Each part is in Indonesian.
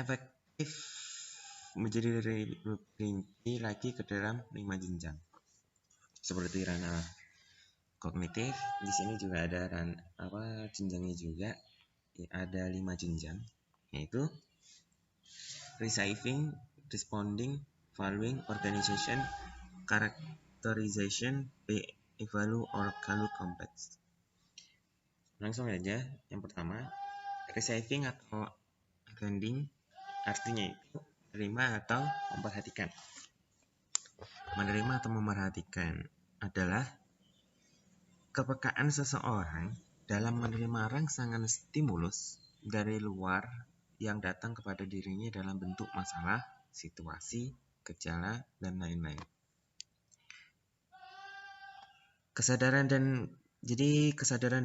efektif menjadi rinci lagi ke dalam 5 jenjang. Seperti ranah kognitif, di sini juga ada jenjangnya juga. Ada 5 jenjang, yaitu receiving, responding, valuing, organization, characterization, evaluate, or color complex. Langsung aja, yang pertama, receiving atau attending, artinya itu menerima atau memperhatikan. Menerima atau memerhatikan adalah kepekaan seseorang dalam menerima rangsangan stimulus dari luar yang datang kepada dirinya dalam bentuk masalah, situasi, gejala, dan lain-lain. Kesadaran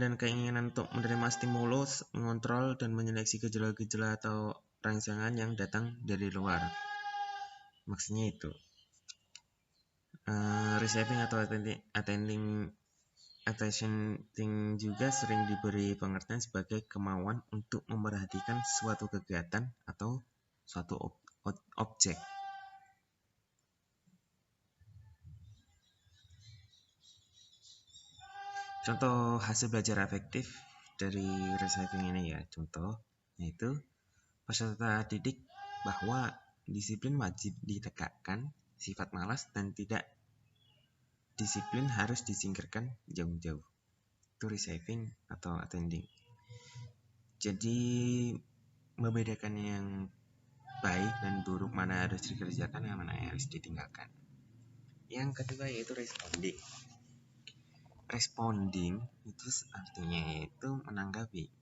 dan keinginan untuk menerima stimulus, mengontrol dan menyeleksi gejala-gejala atau rangsangan yang datang dari luar. Maksudnya itu. Receiving atau attending juga sering diberi pengertian sebagai kemauan untuk memerhatikan suatu kegiatan atau suatu objek. Contoh hasil belajar efektif dari receiving ini ya, contoh yaitu peserta didik bahwa disiplin wajib ditegakkan, sifat malas dan tidak disiplin harus disingkirkan jauh-jauh. Itu receiving atau attending. Jadi membedakan yang baik dan buruk, mana harus dikerjakan dan mana harus ditinggalkan. Yang kedua yaitu responding. Responding itu artinya yaitu menanggapi.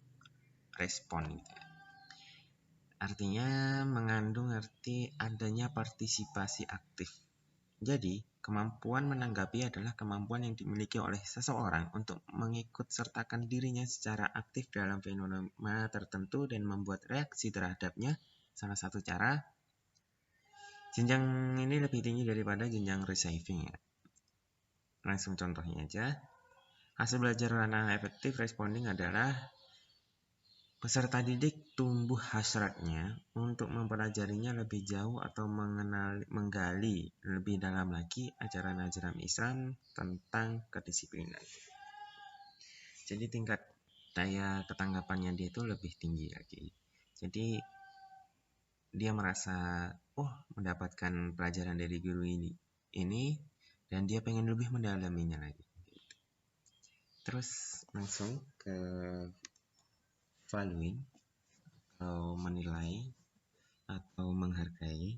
Respon gitu. Artinya mengandung arti adanya partisipasi aktif. Jadi, kemampuan menanggapi adalah kemampuan yang dimiliki oleh seseorang untuk mengikut sertakan dirinya secara aktif dalam fenomena tertentu dan membuat reaksi terhadapnya. Salah satu cara, jenjang ini lebih tinggi daripada jenjang receiving ya. Langsung contohnya aja. Hasil belajar ranah efektif responding adalah peserta didik tumbuh hasratnya untuk mempelajarinya lebih jauh atau menggali lebih dalam lagi ajaran-ajaran Islam tentang kedisiplinan. Jadi tingkat daya ketanggapannya dia itu lebih tinggi lagi. Jadi dia merasa mendapatkan pelajaran dari guru ini dan dia pengen lebih mendalaminya lagi. Terus langsung ke valuing atau menilai atau menghargai.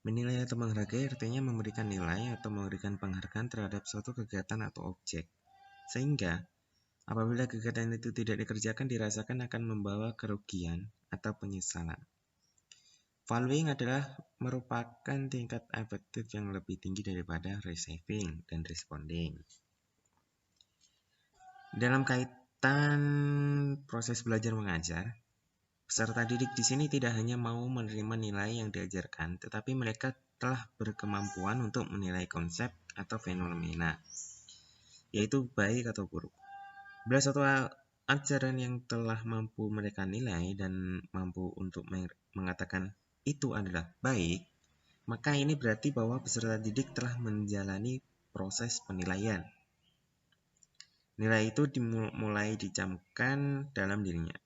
Menilai atau menghargai artinya memberikan nilai atau memberikan penghargaan terhadap suatu kegiatan atau objek. Sehingga apabila kegiatan itu tidak dikerjakan dirasakan akan membawa kerugian atau penyesalan. Valuing adalah merupakan tingkat efektif yang lebih tinggi daripada receiving dan responding. Dalam kaitan proses belajar mengajar, peserta didik di sini tidak hanya mau menerima nilai yang diajarkan, tetapi mereka telah berkemampuan untuk menilai konsep atau fenomena, yaitu baik atau buruk. Bila suatu ajaran yang telah mampu mereka nilai dan mampu untuk mengatakan itu adalah baik, maka ini berarti bahwa peserta didik telah menjalani proses penilaian. Nilai itu dimulai dicamkan dalam dirinya.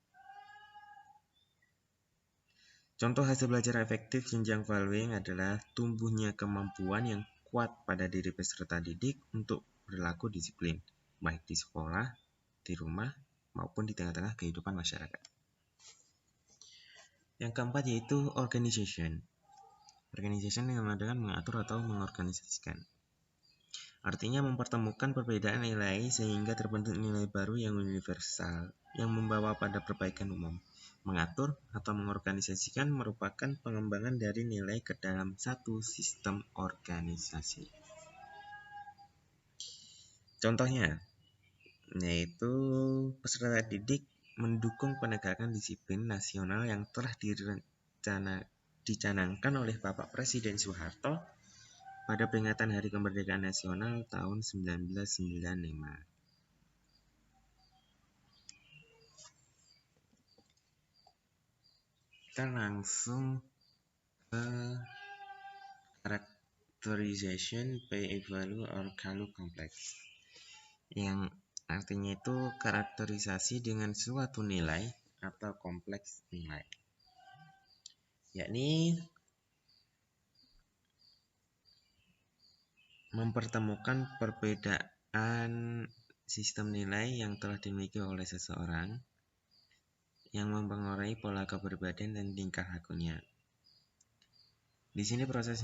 Contoh hasil belajar efektif jenjang valuing adalah tumbuhnya kemampuan yang kuat pada diri peserta didik untuk berlaku disiplin, baik di sekolah, di rumah, maupun di tengah-tengah kehidupan masyarakat. Yang keempat yaitu organization. Organization yang adalah mengatur atau mengorganisasikan. Artinya mempertemukan perbedaan nilai sehingga terbentuk nilai baru yang universal yang membawa pada perbaikan umum. Mengatur atau mengorganisasikan merupakan pengembangan dari nilai ke dalam satu sistem organisasi. Contohnya, yaitu peserta didik mendukung penegakan disiplin nasional yang telah dicanangkan oleh Bapak Presiden Soeharto pada peringatan Hari Kemerdekaan Nasional tahun 1995. Kita langsung ke characterization by a value or value complex, yang artinya itu karakterisasi dengan suatu nilai atau kompleks nilai, yakni mempertemukan perbedaan sistem nilai yang telah dimiliki oleh seseorang yang mempengaruhi pola kepribadian dan tingkah lakunya. Di sini proses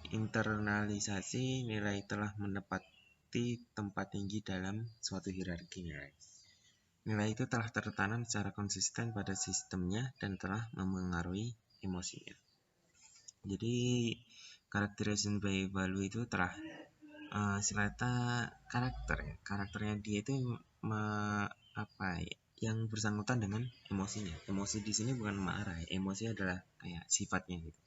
internalisasi nilai telah menempati tempat tinggi dalam suatu hierarki nilai. Nilai itu telah tertanam secara konsisten pada sistemnya dan telah memengaruhi emosinya. Jadi characterization by value itu telah karakternya dia itu yang bersangkutan dengan emosinya. Emosi di sini bukan marah, emosi adalah kayak sifatnya gitu.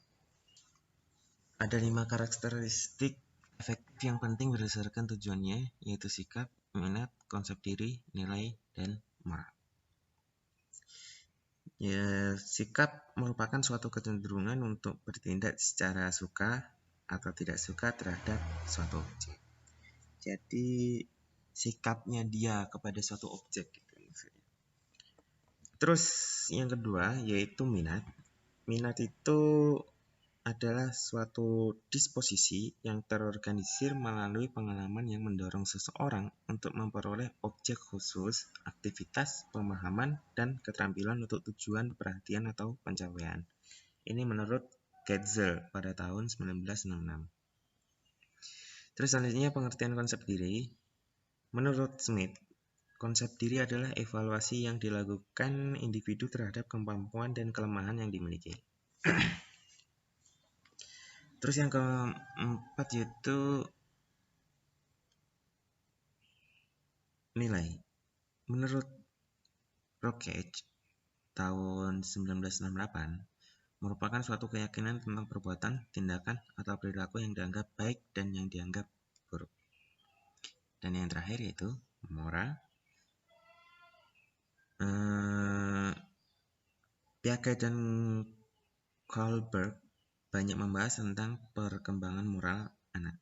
Ada 5 karakteristik efektif yang penting berdasarkan tujuannya, yaitu sikap, minat, konsep diri, nilai, dan moral. Ya, sikap merupakan suatu kecenderungan untuk bertindak secara suka atau tidak suka terhadap suatu objek. Jadi sikapnya dia kepada suatu objek gitu maksudnya. Terus yang kedua yaitu minat. Minat itu adalah suatu disposisi yang terorganisir melalui pengalaman yang mendorong seseorang untuk memperoleh objek khusus, aktivitas, pemahaman, dan keterampilan untuk tujuan, perhatian, atau pencapaian. Ini menurut Getzel pada tahun 1966. Terus selanjutnya pengertian konsep diri. Menurut Smith, konsep diri adalah evaluasi yang dilakukan individu terhadap kemampuan dan kelemahan yang dimiliki. Terus yang keempat yaitu nilai. Menurut Rockage tahun 1968, merupakan suatu keyakinan tentang perbuatan, tindakan, atau perilaku yang dianggap baik dan yang dianggap buruk. Dan yang terakhir yaitu moral. Piaget dan Kohlberg banyak membahas tentang perkembangan moral anak.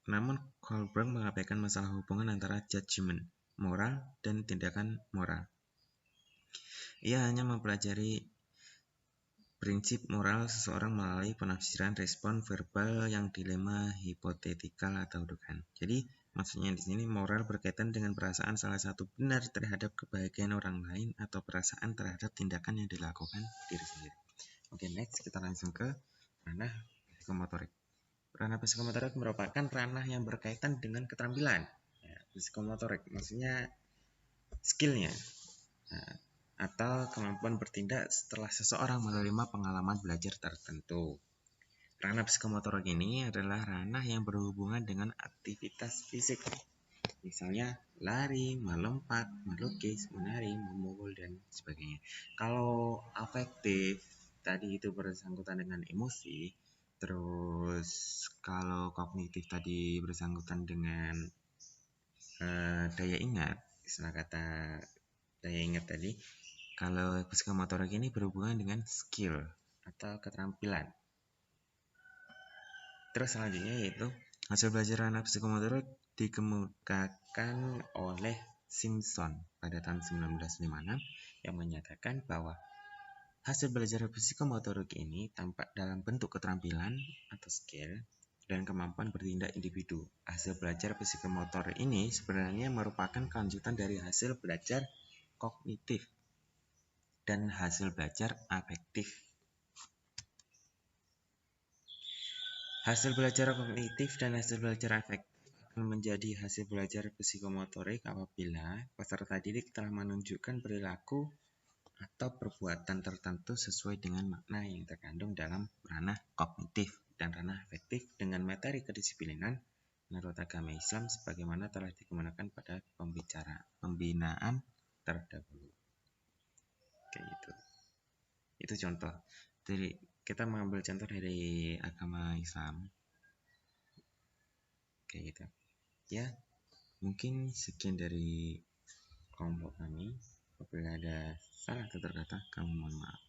Namun Kohlberg mengabaikan masalah hubungan antara judgement moral dan tindakan moral. Ia hanya mempelajari prinsip moral seseorang melalui penafsiran respon verbal yang dilema hipotetikal atau dugaan. Jadi maksudnya di sini moral berkaitan dengan perasaan salah satu benar terhadap kebahagiaan orang lain atau perasaan terhadap tindakan yang dilakukan diri sendiri. Oke, next kita langsung ke ranah psikomotorik. Ranah psikomotorik merupakan ranah yang berkaitan dengan keterampilan. Ya, psikomotorik maksudnya skillnya. Atau kemampuan bertindak setelah seseorang menerima pengalaman belajar tertentu. Ranah psikomotorik ini adalah ranah yang berhubungan dengan aktivitas fisik. Misalnya lari, melompat, melukis, menari, memukul, dan sebagainya. Kalau afektif, tadi itu bersangkutan dengan emosi. Terus kalau kognitif tadi bersangkutan dengan daya ingat, istilah kata daya ingat tadi. Kalau psikomotorik ini berhubungan dengan skill atau keterampilan. Terus selanjutnya yaitu hasil belajar ranah psikomotorik dikemukakan oleh Simpson pada tahun 1956 yang menyatakan bahwa hasil belajar psikomotorik ini tampak dalam bentuk keterampilan atau skill dan kemampuan bertindak individu. Hasil belajar psikomotor ini sebenarnya merupakan kelanjutan dari hasil belajar kognitif dan hasil belajar afektif. Hasil belajar kognitif dan hasil belajar afektif akan menjadi hasil belajar psikomotorik apabila peserta didik telah menunjukkan perilaku atau perbuatan tertentu sesuai dengan makna yang terkandung dalam ranah kognitif dan ranah afektif dengan materi kedisiplinan menurut agama Islam sebagaimana telah dikemukakan pada pembinaan terdahulu. Kayak gitu. Itu contoh. Jadi kita mengambil contoh dari agama Islam. Kayak gitu. Ya, mungkin sekian dari kelompok kami. Apabila ada salah tutur kata, kami mohon maaf.